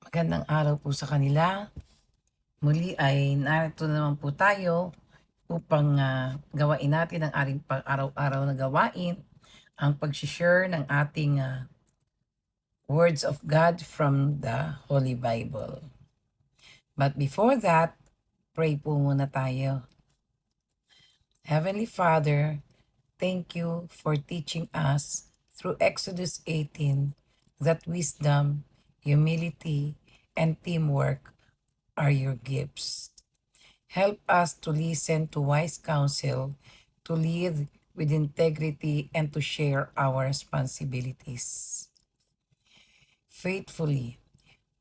Magandang araw po sa kanila. Muli ay narito na naman po tayo upang gawain natin ang ating pang-araw-araw na gawain, ang pag-share ng ating words of God from the Holy Bible. But before that, pray po muna tayo. Heavenly Father, thank you for teaching us through Exodus 18 that wisdom, humility, and teamwork are your gifts. Help us to listen to wise counsel, to lead with integrity, and to share our responsibilities faithfully.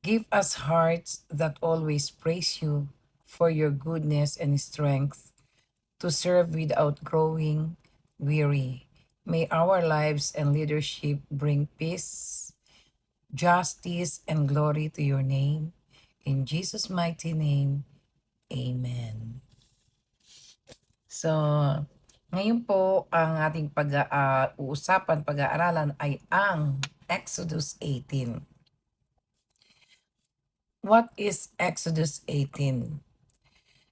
Give us hearts that always praise you for your goodness and strength to serve without growing weary. May our lives and leadership bring peace, justice, and glory to your name. In Jesus' mighty name, amen. So, ngayon po ang ating pag-aaralan ay ang Exodus 18. What is Exodus 18?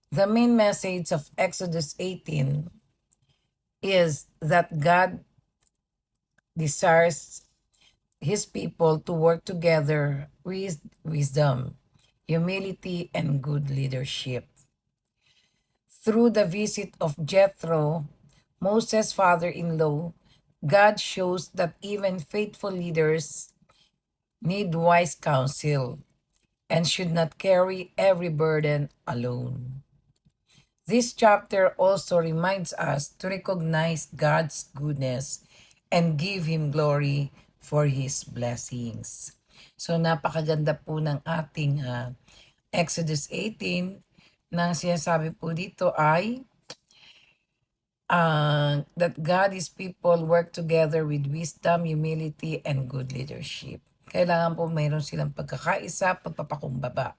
The main message of Exodus 18 is that God desires his people to work together with wisdom, humility, and good leadership. Through the visit of Jethro, Moses' father-in-law, God shows that even faithful leaders need wise counsel and should not carry every burden alone. This chapter also reminds us to recognize God's goodness and give Him glory for His blessings. So napakaganda po ng ating Exodus 18 na sinasabi po dito ay that God is people work together with wisdom, humility, and good leadership. Kailangan po mayroon silang pagkakaisa, pagpapakumbaba.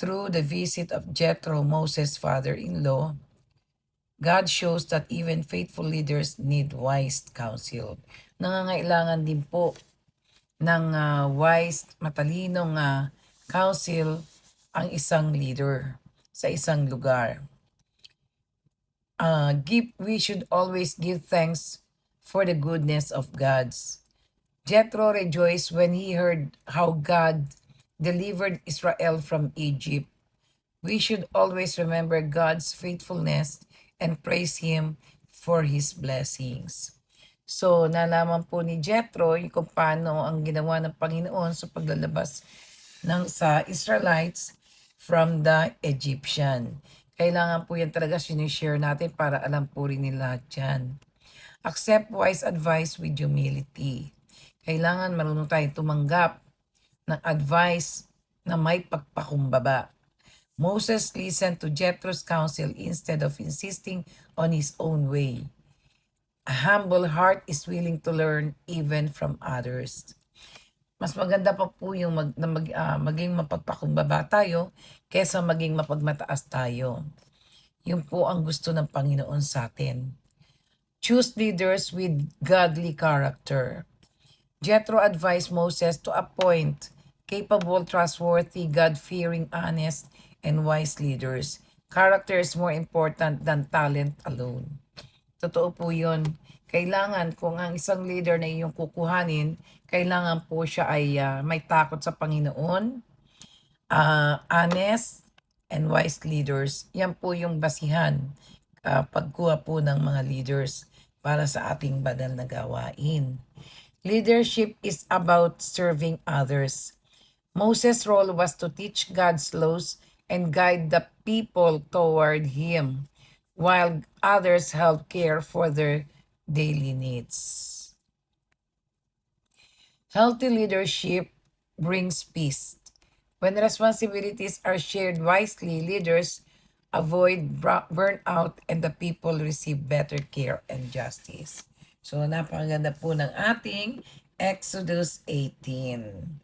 Through the visit of Jethro, Moses' father-in-law, God shows that even faithful leaders need wise counsel. Nangangailangan din po ng wise, matalinong counsel ang isang leader sa isang lugar. We should always give thanks for the goodness of God's. Jethro rejoiced when he heard how God delivered Israel from Egypt. We should always remember God's faithfulness and praise Him for His blessings. So, nalaman po ni Jethro kung paano ang ginawa ng Panginoon sa paglalabas sa Israelites from the Egyptian. Kailangan po yan talaga sinishare natin para alam po rin nila dyan. Accept wise advice with humility. Kailangan marunong tayong tumanggap ng advice na may pagpakumbaba. Moses listened to Jethro's counsel instead of insisting on his own way. A humble heart is willing to learn even from others. Mas maganda pa po yung maging mapagpakumbaba tayo kesa maging mapagmataas tayo. Yun po ang gusto ng Panginoon sa atin. Choose leaders with godly character. Jethro advised Moses to appoint capable, trustworthy, God-fearing, honest, and wise leaders. Character is more important than talent alone. Totoo po yun. Kailangan kung ang isang leader na iyong kukuhanin, kailangan po siya ay may takot sa Panginoon, honest, and wise leaders. Yan po yung basihan pagkuha po ng mga leaders para sa ating banal na gawain. Leadership is about serving others. Moses' role was to teach God's laws and guide the people toward Him, while others help care for their daily needs. Healthy leadership brings peace. When responsibilities are shared wisely, leaders avoid burnout and the people receive better care and justice. So, napakaganda po ng ating Exodus 18.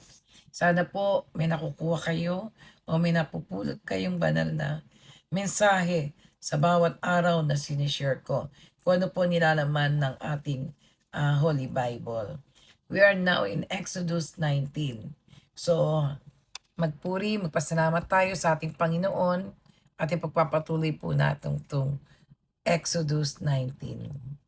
Sana po may nakukuha kayo o may napupulot kayong banal na mensahe sa bawat araw na sinishare ko. Kung ano po nilalaman ng ating Holy Bible. We are now in Exodus 19. So, magpasalamat tayo sa ating Panginoon at ipagpapatuloy po natin itong Exodus 19.